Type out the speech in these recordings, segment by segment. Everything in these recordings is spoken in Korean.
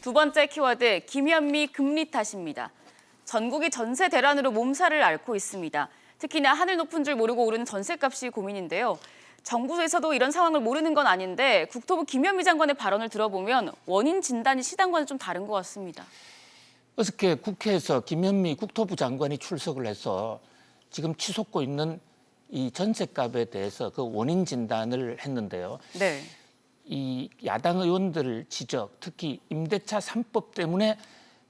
두 번째 키워드, 김현미 금리 탓입니다. 전국이 전세 대란으로 몸살을 앓고 있습니다. 특히나 하늘 높은 줄 모르고 오르는 전세값이 고민인데요. 정부에서도 이런 상황을 모르는 건 아닌데 국토부 김현미 장관의 발언을 들어보면 원인 진단이 시당과는 좀 다른 것 같습니다. 어저께 국회에서 김현미 국토부 장관이 출석을 해서 지금 치솟고 있는 이 전세값에 대해서 그 원인 진단을 했는데요. 네. 이 야당 의원들 지적, 특히 임대차 3법 때문에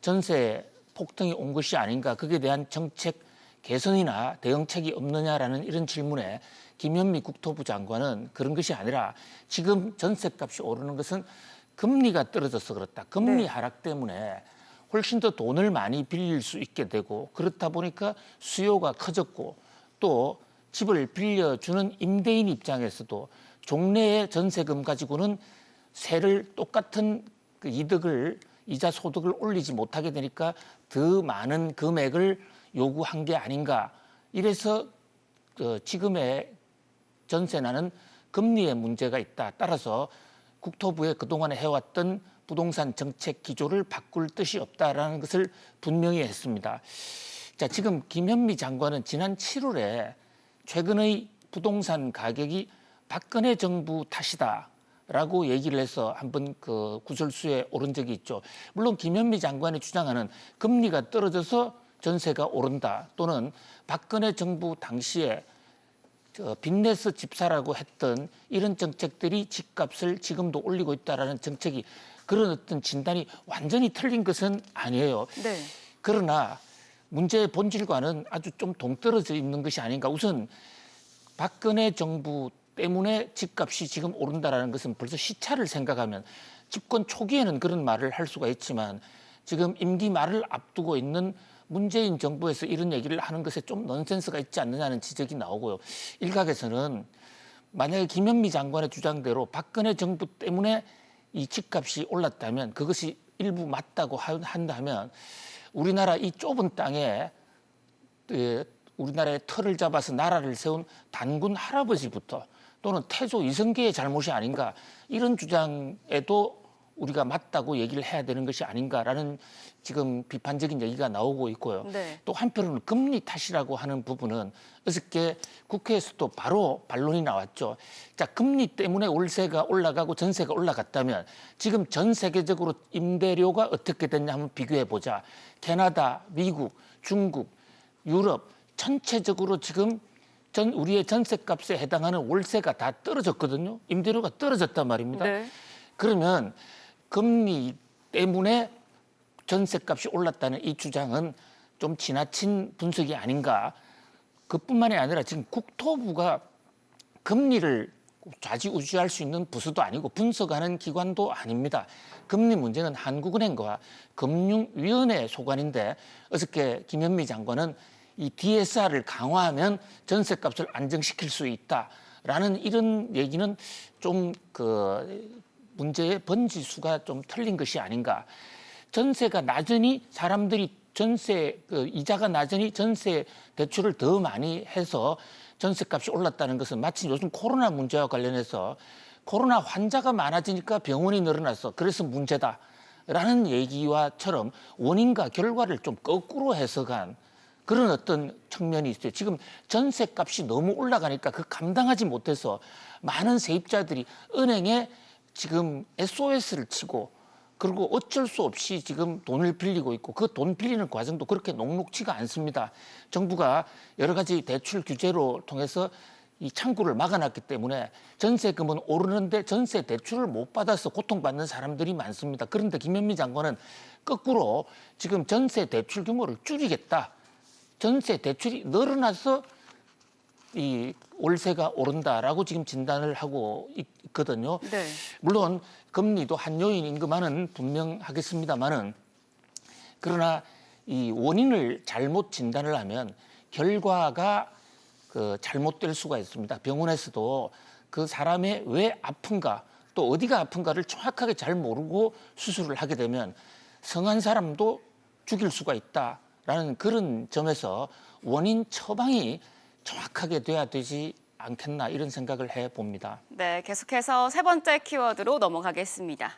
전세 폭등이 온 것이 아닌가, 거기에 대한 정책 개선이나 대응책이 없느냐라는 이런 질문에 김현미 국토부 장관은 그런 것이 아니라 지금 전세값이 오르는 것은 금리가 떨어져서 그렇다. 금리 하락 때문에 훨씬 더 돈을 많이 빌릴 수 있게 되고 그렇다 보니까 수요가 커졌고 또 집을 빌려주는 임대인 입장에서도 종래의 전세금 가지고는 세를 똑같은 그 이득을 이자 소득을 올리지 못하게 되니까 더 많은 금액을 요구한 게 아닌가. 이래서 지금의 전세난은 금리에 문제가 있다. 따라서 국토부에 그동안에 해왔던 부동산 정책 기조를 바꿀 뜻이 없다라는 것을 분명히 했습니다. 자, 지금 김현미 장관은 지난 7월에 최근의 부동산 가격이 박근혜 정부 탓이다라고 얘기를 해서 한번 그 구설수에 오른 적이 있죠. 물론 김현미 장관이 주장하는 금리가 떨어져서 전세가 오른다 또는 박근혜 정부 당시에 빚내서 집 사라고 했던 이런 정책들이 집값을 지금도 올리고 있다라는 정책이 그런 어떤 진단이 완전히 틀린 것은 아니에요. 네. 그러나 문제의 본질과는 아주 좀 동떨어져 있는 것이 아닌가. 우선 박근혜 정부 때문에 집값이 지금 오른다라는 것은 벌써 시차를 생각하면 집권 초기에는 그런 말을 할 수가 있지만 지금 임기 말을 앞두고 있는 문재인 정부에서 이런 얘기를 하는 것에 좀 넌센스가 있지 않느냐는 지적이 나오고요. 일각에서는 만약에 김현미 장관의 주장대로 박근혜 정부 때문에 이 집값이 올랐다면 그것이 일부 맞다고 한다면 우리나라 이 좁은 땅에 우리나라의 터를 잡아서 나라를 세운 단군 할아버지부터 또는 태조 이성계의 잘못이 아닌가 이런 주장에도 우리가 맞다고 얘기를 해야 되는 것이 아닌가라는 지금 비판적인 얘기가 나오고 있고요. 네. 또 한편으로는 금리 탓이라고 하는 부분은 어저께 국회에서도 바로 반론이 나왔죠. 자, 금리 때문에 월세가 올라가고 전세가 올라갔다면 지금 전 세계적으로 임대료가 어떻게 됐냐 한번 비교해 보자. 캐나다, 미국, 중국, 유럽 전체적으로 지금 우리의 전세값에 해당하는 월세가 다 떨어졌거든요. 임대료가 떨어졌단 말입니다. 네. 그러면 금리 때문에 전세값이 올랐다는 이 주장은 좀 지나친 분석이 아닌가. 그뿐만이 아니라 지금 국토부가 금리를 좌지우지할 수 있는 부서도 아니고 분석하는 기관도 아닙니다. 금리 문제는 한국은행과 금융위원회 소관인데 어저께 김현미 장관은 이 DSR을 강화하면 전세값을 안정시킬 수 있다라는 이런 얘기는 좀 문제의 번지수가 좀 틀린 것이 아닌가. 전세가 낮으니 사람들이 이자가 낮으니 전세 대출을 더 많이 해서 전세값이 올랐다는 것은 마치 요즘 코로나 문제와 관련해서 코로나 환자가 많아지니까 병원이 늘어나서 그래서 문제다라는 얘기와처럼 원인과 결과를 좀 거꾸로 해석한 그런 어떤 측면이 있어요. 지금 전세값이 너무 올라가니까 그 감당하지 못해서 많은 세입자들이 은행에 지금 SOS를 치고 그리고 어쩔 수 없이 지금 돈을 빌리고 있고 그 돈 빌리는 과정도 그렇게 녹록지가 않습니다. 정부가 여러 가지 대출 규제로 통해서 이 창구를 막아놨기 때문에 전세금은 오르는데 전세 대출을 못 받아서 고통받는 사람들이 많습니다. 그런데 김현미 장관은 거꾸로 지금 전세 대출 규모를 줄이겠다. 전세 대출이 늘어나서 이 월세가 오른다라고 지금 진단을 하고 있거든요. 네. 물론 금리도 한 요인인 것만은 분명하겠습니다만은 그러나 이 원인을 잘못 진단을 하면 결과가 잘못될 수가 있습니다. 병원에서도 그 사람의 왜 아픈가 또 어디가 아픈가를 정확하게 잘 모르고 수술을 하게 되면 성한 사람도 죽일 수가 있다라는 그런 점에서 원인 처방이 정확하게 돼야 되지 않겠나 이런 생각을 해봅니다. 네, 계속해서 세 번째 키워드로 넘어가겠습니다.